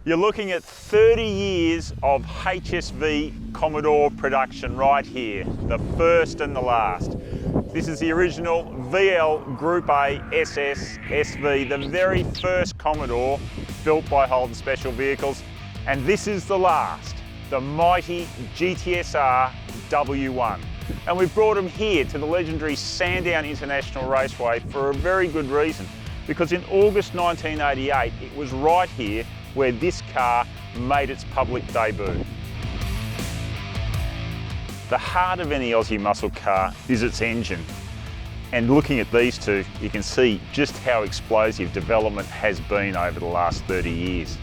You're looking at 30 years of HSV Commodore production right here, the first and the last. This is the original VL Group A SS SV, the very first Commodore built by Holden Special Vehicles. And this is the last, the mighty GTSR W1. And we've brought them here to the legendary Sandown International Raceway for a very good reason. Because in August 1988, it was right here where this car made its public debut. The heart of any Aussie muscle car is its engine. And looking at these two, you can see just how explosive development has been over the last 30 years.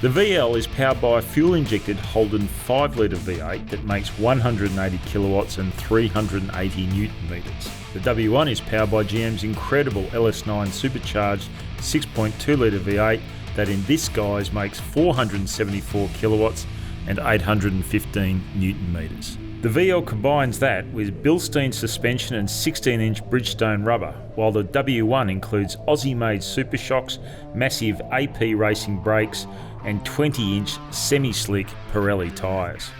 The VL is powered by a fuel-injected Holden 5-litre V8 that makes 180 kilowatts and 380 newton metres. The W1 is powered by GM's incredible LS9 supercharged 6.2-litre V8 that in this guise makes 474 kilowatts and 815 newton metres. The VL combines that with Bilstein suspension and 16-inch Bridgestone rubber, while the W1 includes Aussie-made super shocks, massive AP racing brakes and 20-inch semi-slick Pirelli tyres.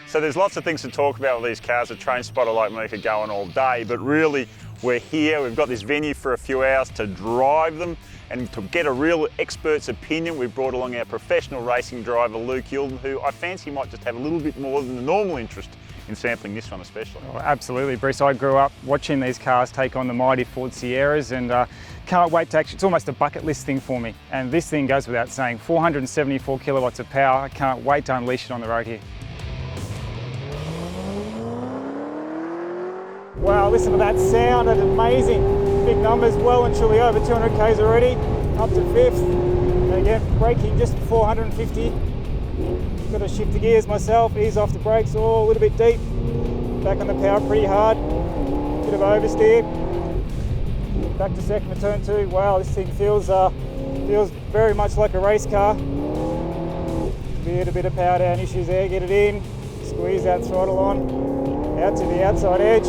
So there's lots of things to talk about with these cars. A train spotter like me could go on all day, but really we're here, we've got this venue for a few hours to drive them and to get a real expert's opinion. We've brought along our professional racing driver Luke Yilden, who I fancy might just have a little bit more than the normal interest in sampling this one especially. Oh, absolutely, Bruce. I grew up watching these cars take on the mighty Ford Sierras and can't wait to it's almost a bucket list thing for me. And this thing goes without saying, 474 kilowatts of power. I can't wait to unleash it on the road here. Wow, listen to that sound, that's amazing. Big numbers, well and truly over 200 Ks already, up to fifth. And again, braking just 450. Got to shift the gears myself, ease off the brakes, a little bit deep. Back on the power pretty hard, bit of oversteer. Back to second to turn two. Wow, this thing feels very much like a race car. A bit of power down issues there, get it in, squeeze that throttle on, out to the outside edge.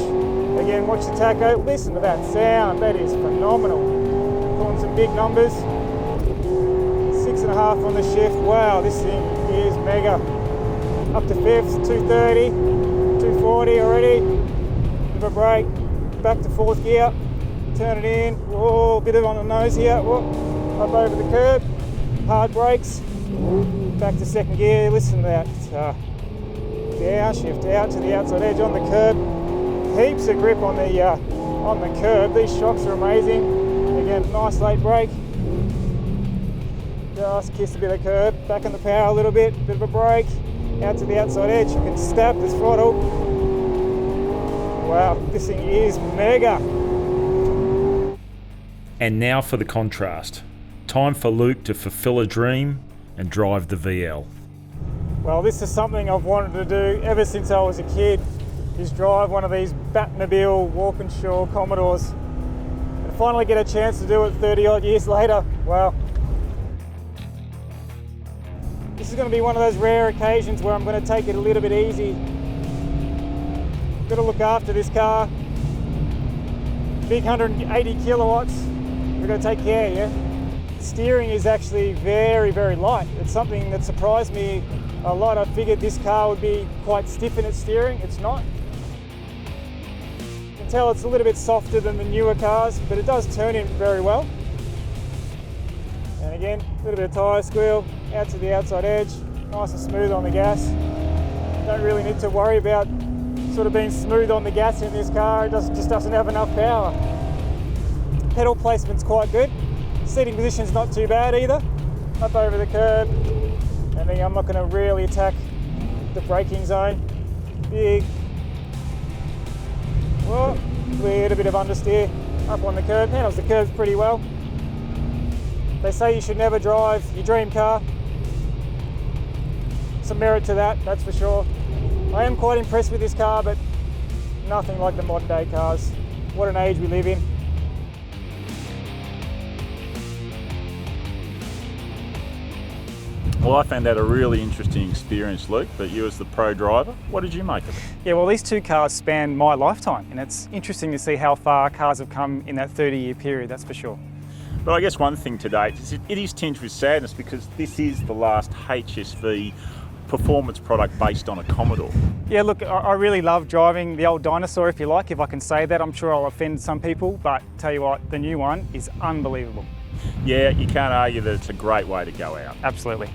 Again, watch the tacho, listen to that sound, that is phenomenal. Pulling some big numbers. 6.5 on the shift. Wow, this thing is mega. Up to fifth, 230, 240 already. Bit of a brake, back to fourth gear, turn it in. Whoa, bit of on the nose here. Whoa, up over the curb, hard brakes. Back to second gear, listen to that. Downshift out to the outside edge on the curb. Heaps of grip on the curb. These shocks are amazing. Again, nice late brake. Just kiss a bit of curb, back on the power a little bit of a brake, out to the outside edge. You can stab the throttle. Wow, this thing is mega. And now for the contrast. Time for Luke to fulfill a dream and drive the VL. Well, this is something I've wanted to do ever since I was a kid, is drive one of these Batmobile Walkinshaw Commodores. And finally get a chance to do it 30 odd years later. Wow. This is going to be one of those rare occasions where I'm going to take it a little bit easy. Got to look after this car. Big 180 kilowatts. We've got to take care, yeah? Steering is actually very, very light. It's something that surprised me a lot. I figured this car would be quite stiff in its steering. It's not. You can tell it's a little bit softer than the newer cars, but it does turn in very well. And again, a little bit of tyre squeal, out to the outside edge, nice and smooth on the gas. Don't really need to worry about sort of being smooth on the gas in this car. It just doesn't have enough power. Pedal placement's quite good. Seating position's not too bad either. Up over the curb. And then I'm not going to really attack the braking zone. Big. Whoa, little bit of understeer. Up on the curb. Handles the curbs pretty well. They say you should never drive your dream car. Some merit to that, that's for sure. I am quite impressed with this car, but nothing like the modern day cars. What an age we live in. Well, I found that a really interesting experience, Luke, but you as the pro driver, what did you make of it? Yeah, well, these two cars span my lifetime, and it's interesting to see how far cars have come in that 30-year period, that's for sure. But I guess one thing to date is it is tinged with sadness because this is the last HSV performance product based on a Commodore. Yeah, look, I really love driving the old dinosaur, if you like, if I can say that. I'm sure I'll offend some people, but tell you what, the new one is unbelievable. Yeah, you can't argue that it's a great way to go out. Absolutely.